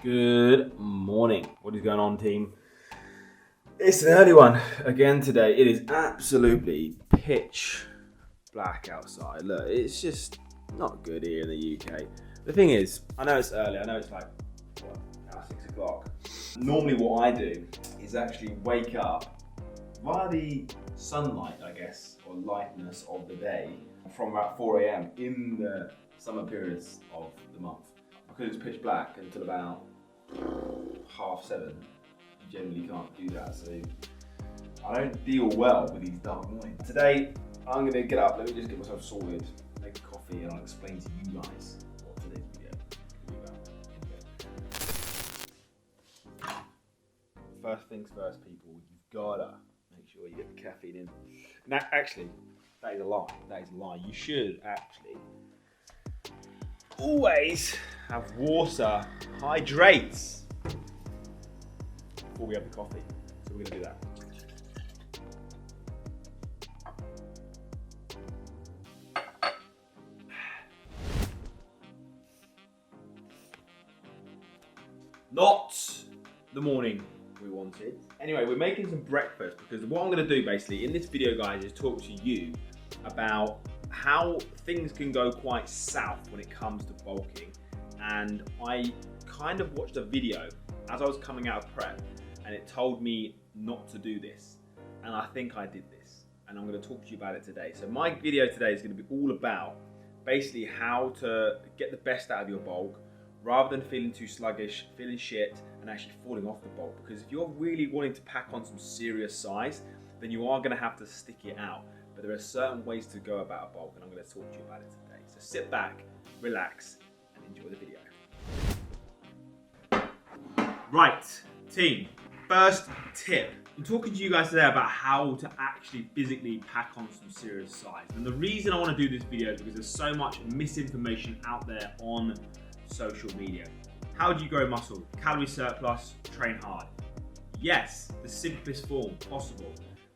Good morning. What is going on, team? It's an early one again today. It is absolutely pitch black outside. Look, it's just not good here in the UK. The thing is, I know it's early. I know it's like, now 6 o'clock. Normally what I do is actually wake up via the sunlight, I guess, or lightness of the day from about 4 a.m. in the summer periods of the month. Because it's pitch black until about 7:30, you generally can't do that, so I don't deal well with these dark mornings. Today, I'm going to get up, let me just get myself sorted, make a coffee, and I'll explain to you guys what today's video will be about. First things first, people, you've gotta make sure you get the caffeine in. Now, actually, that is a lie. That is a lie. You should actually always have water, hydrates, before we have the coffee. So we're gonna do that. Not the morning we wanted. Anyway, we're making some breakfast because what I'm gonna do basically in this video, guys, is talk to you about how things can go quite south when it comes to bulking. And I kind of watched a video as I was coming out of prep and it told me not to do this. And I think I did this. And I'm going to talk to you about it today. So my video today is going to be all about basically how to get the best out of your bulk rather than feeling too sluggish, feeling shit, and actually falling off the bulk. Because if you're really wanting to pack on some serious size, then you are going to have to stick it out. But there are certain ways to go about a bulk, and I'm going to talk to you about it today. So sit back, relax, and enjoy the video. Right, team, first tip. I'm talking to you guys today about how to actually physically pack on some serious size. And the reason I want to do this video is because there's so much misinformation out there on social media. How do you grow muscle? Calorie surplus, train hard. Yes, the simplest form possible,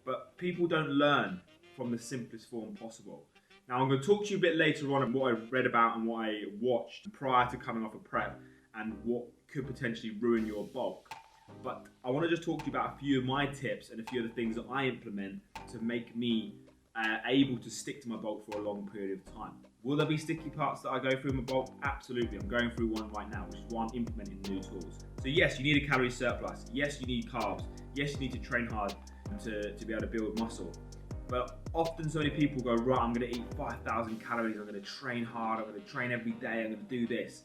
but people don't learn from the simplest form possible. Now I'm going to talk to you a bit later on what I read about and what I watched prior to coming off a prep and what could potentially ruin your bulk. But I want to just talk to you about a few of my tips and a few of the things that I implement to make me able to stick to my bulk for a long period of time. Will there be sticky parts that I go through in my bulk? Absolutely. I'm going through one right now, which is why I'm implementing new tools. So yes, you need a calorie surplus. Yes, you need carbs. Yes, you need to train hard to be able to build muscle. But often so many people go, right, I'm going to eat 5,000 calories, I'm going to train hard, I'm going to train every day, I'm going to do this.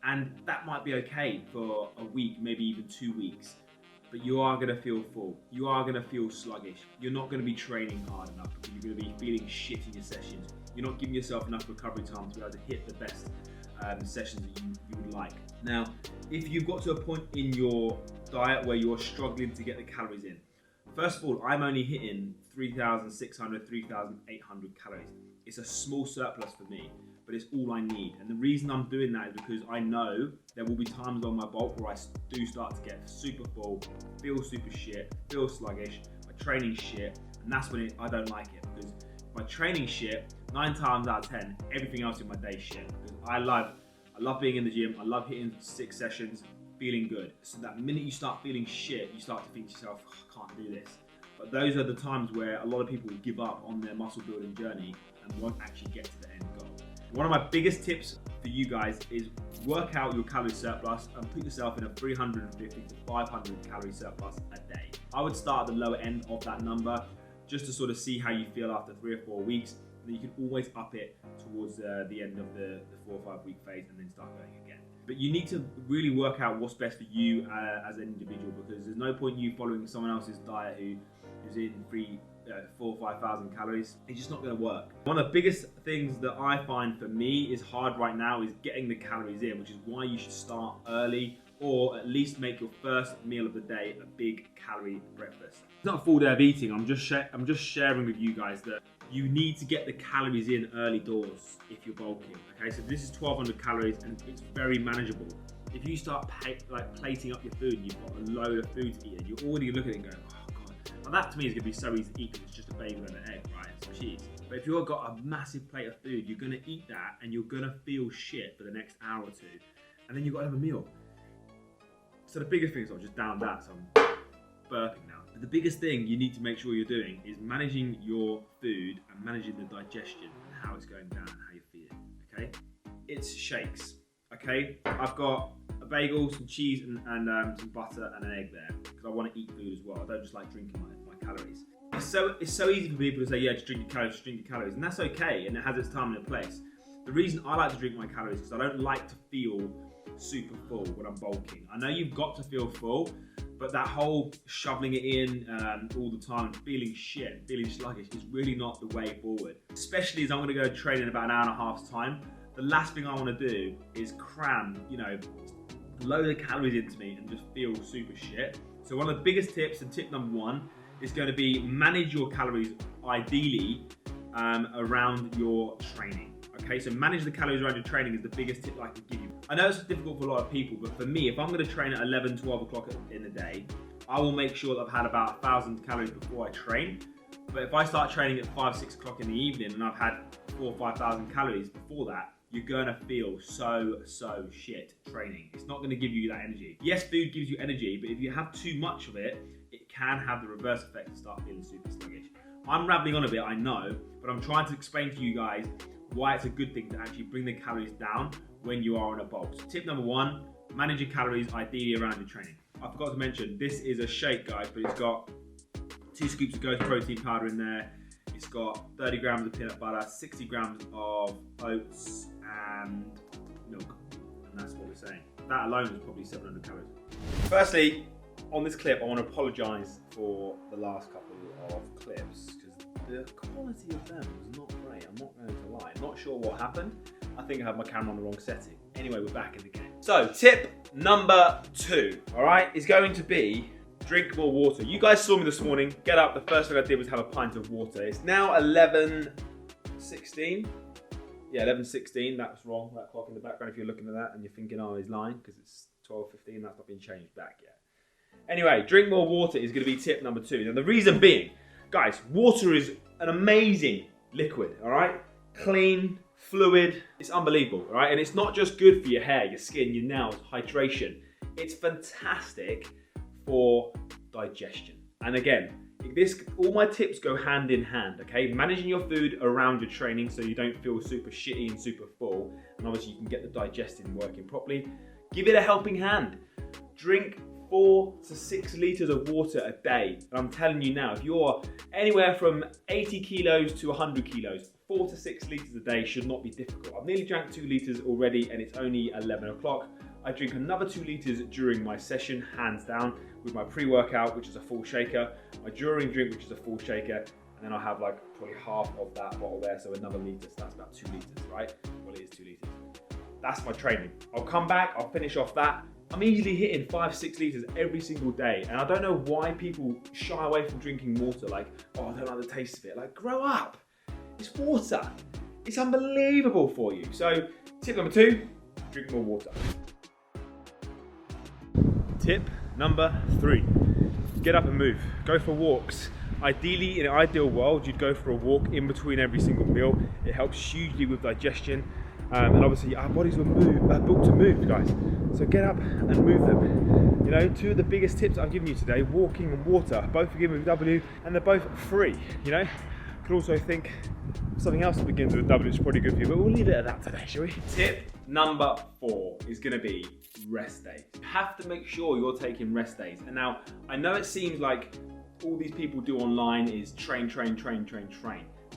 And that might be okay for a week, maybe even 2 weeks. But you are going to feel full. You are going to feel sluggish. You're not going to be training hard enough because you're going to be feeling shit in your sessions. You're not giving yourself enough recovery time to be able to hit the best sessions that you would like. Now, if you've got to a point in your diet where you're struggling to get the calories in, first of all, I'm only hitting 3,600, 3,800 calories. It's a small surplus for me, but it's all I need. And the reason I'm doing that is because I know there will be times on my bulk where I do start to get super full, feel super shit, feel sluggish, my training shit, and that's when I don't like it. Because if my training shit, 9 times out of 10, everything else in my day shit. Because I love being in the gym, I love hitting 6 sessions, feeling good. So that minute you start feeling shit, you start to think to yourself, oh, I can't do this. But those are the times where a lot of people give up on their muscle building journey and won't actually get to the end goal. One of my biggest tips for you guys is work out your calorie surplus and put yourself in a 350 to 500 calorie surplus a day. I would start at the lower end of that number just to sort of see how you feel after 3 or 4 weeks. And then you can always up it towards the end of the 4 or 5 week phase and then start going again. But you need to really work out what's best for you as an individual, because there's no point in you following someone else's diet who's eating 4,000 or 5,000 calories. It's just not going to work. One of the biggest things that I find for me is hard right now is getting the calories in, which is why you should start early or at least make your first meal of the day a big calorie breakfast. It's not a full day of eating. I'm just sharing with you guys that you need to get the calories in early doors if you're bulking. Okay, so this is 1,200 calories and it's very manageable. If you start plating up your food and you've got a load of food to eat, and you're already looking at it and going, oh god. Now that to me is going to be so easy to eat because it's just a bagel and an egg, right, and some cheese. But if you've got a massive plate of food, you're going to eat that and you're going to feel shit for the next hour or two, and then you've got to have a meal. So the biggest thing is, I'll just down that, so I'm burping now. But the biggest thing you need to make sure you're doing is managing your food and managing the digestion and how it's going down and how you're feeling, okay? It's shakes, okay? I've got a bagel, some cheese and some butter and an egg there because I want to eat food as well. I don't just like drinking my calories. It's so easy for people to say, yeah, just drink your calories, just drink your calories, and that's okay, and it has its time and its place. The reason I like to drink my calories is because I don't like to feel super full when I'm bulking. I know you've got to feel full, but that whole shoveling it in all the time, feeling shit, feeling sluggish is really not the way forward. Especially as I'm gonna go train in about an hour and a half's time. The last thing I wanna do is cram, load of calories into me and just feel super shit. So one of the biggest tips, and tip number one, is gonna be manage your calories ideally around your training. Okay, so manage the calories around your training is the biggest tip I can give you. I know it's difficult for a lot of people, but for me, if I'm going to train at 11, 12 o'clock in the day, I will make sure that I've had about 1,000 calories before I train. But if I start training at 5, 6 o'clock in the evening and I've had 4,000 or 5,000 calories before that, you're going to feel so shit training. It's not going to give you that energy. Yes, food gives you energy, but if you have too much of it, it can have the reverse effect and start feeling super sluggish. I'm rambling on a bit, I know, but I'm trying to explain to you guys why it's a good thing to actually bring the calories down when you are on a bulk. So tip number one, manage your calories ideally around your training. I forgot to mention, this is a shake, guys, but it's got 2 scoops of Ghost protein powder in there. It's got 30 grams of peanut butter, 60 grams of oats and milk. And that's what we're saying. That alone is probably 700 calories. Firstly, on this clip, I want to apologize for the last couple of clips because the quality of them was not great. I'm not going to lie. Not sure what happened. I think I had my camera on the wrong setting. Anyway, we're back in the game. So tip number 2, all right, is going to be drink more water. You guys saw me this morning. Get up. The first thing I did was have a pint of water. It's now 11:16. Yeah, 11:16. That's wrong. That clock in the background. If you're looking at that and you're thinking, oh, he's lying because it's 12:15. That's not been changed back yet. Anyway, drink more water is going to be tip number 2. Now, the reason being, guys, water is an amazing liquid, all right? Clean, fluid, it's unbelievable, all right? And it's not just good for your hair, your skin, your nails, hydration. It's fantastic for digestion. And again, all my tips go hand in hand, okay? Managing your food around your training so you don't feel super shitty and super full, and obviously you can get the digestion working properly. Give it a helping hand. Drink 4 to 6 litres of water a day. And I'm telling you now, if you're anywhere from 80 kilos to 100 kilos, 4 to 6 litres a day should not be difficult. I've nearly drank 2 litres already and it's only 11 o'clock. I drink another 2 litres during my session, hands down, with my pre-workout, which is a full shaker, my during drink, which is a full shaker, and then I'll have like probably half of that bottle there, so another litre, so that's about 2 litres, right? Well, it is 2 litres. That's my training. I'll come back, I'll finish off that. I'm easily hitting 5-6 litres every single day, and I don't know why people shy away from drinking water, like, oh, I don't like the taste of it. Like, grow up. It's water. It's unbelievable for you. So, tip number 2, drink more water. Tip number 3, get up and move. Go for walks. Ideally, in an ideal world, you'd go for a walk in between every single meal. It helps hugely with digestion. And obviously our bodies were built to move, guys. So get up and move them. 2 of the biggest tips I've given you today, walking and water, both begin with W and they're both free, Could also think of something else that begins with W, which is probably good for you, but we'll leave it at that today, shall we? Tip number 4 is gonna be rest days. You have to make sure you're taking rest days. And now, I know it seems like all these people do online is train.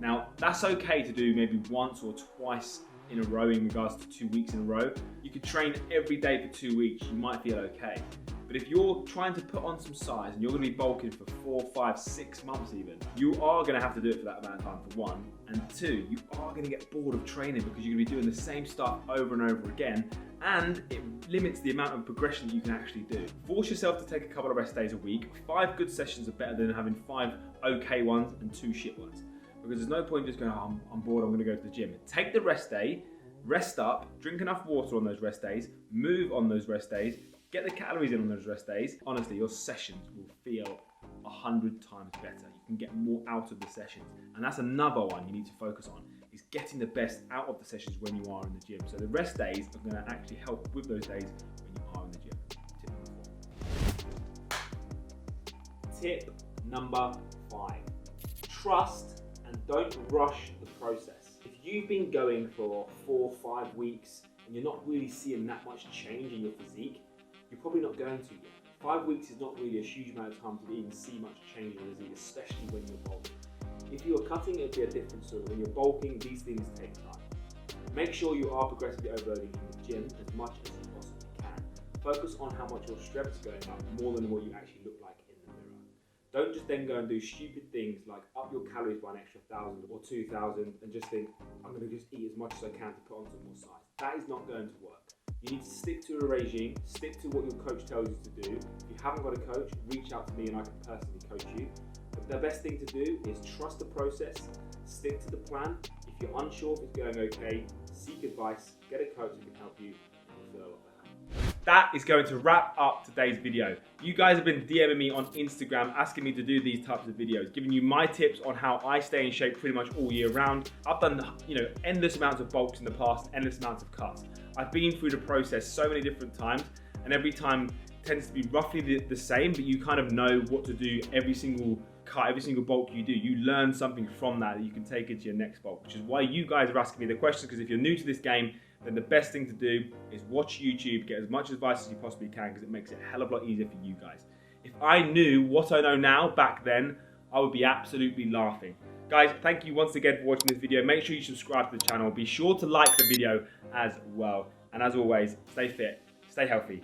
Now, that's okay to do maybe once or twice in a row in regards to 2 weeks in a row. You could train every day for 2 weeks, you might feel okay. But if you're trying to put on some size and you're gonna be bulking for 4, 5, 6 months even, you are gonna have to do it for that amount of time, for 1. And 2, you are gonna get bored of training because you're gonna be doing the same stuff over and over again, and it limits the amount of progression that you can actually do. Force yourself to take a couple of rest days a week. 5 good sessions are better than having 5 okay ones and 2 shit ones. Because there's no point just going, oh, I'm bored, I'm gonna go to the gym. Take the rest day, rest up, drink enough water on those rest days, move on those rest days, get the calories in on those rest days. Honestly, your sessions will feel 100 times better. You can get more out of the sessions. And that's another one you need to focus on, is getting the best out of the sessions when you are in the gym. So the rest days are gonna actually help with those days when you are in the gym. Tip number 4. tip number 5. Trust and don't rush the process. If you've been going for 4 or 5 weeks and you're not really seeing that much change in your physique, you're probably not going to yet. 5 weeks is not really a huge amount of time to even see much change in your physique, especially when you're bulking. If you're cutting, it'll be a different story. When you're bulking, these things take time. Make sure you are progressively overloading in the gym as much as you possibly can. Focus on how much your strength's going up more than what you actually look like in the mirror. Don't just then go and do stupid things like up your calories by an extra 1,000 or 2,000 and just think, I'm going to just eat as much as I can to put on some more size. That is not going to work. You need to stick to a regime, stick to what your coach tells you to do. If you haven't got a coach, reach out to me and I can personally coach you. But the best thing to do is trust the process, stick to the plan. If you're unsure if it's going okay, seek advice, get a coach who can help you, and you'll feel a lot better. That is going to wrap up today's video. You guys have been DMing me on Instagram asking me to do these types of videos, giving you my tips on how I stay in shape pretty much all year round. I've done, endless amounts of bulks in the past, endless amounts of cuts. I've been through the process so many different times, and every time tends to be roughly the same, but you kind of know what to do every single cut, every single bulk you do. You learn something from that you can take into your next bulk, which is why you guys are asking me the questions, because if you're new to this game, then the best thing to do is watch YouTube, get as much advice as you possibly can, because it makes it a hell of a lot easier for you guys. If I knew what I know now back then, I would be absolutely laughing. Guys, thank you once again for watching this video. Make sure you subscribe to the channel. Be sure to like the video as well. And as always, stay fit, stay healthy.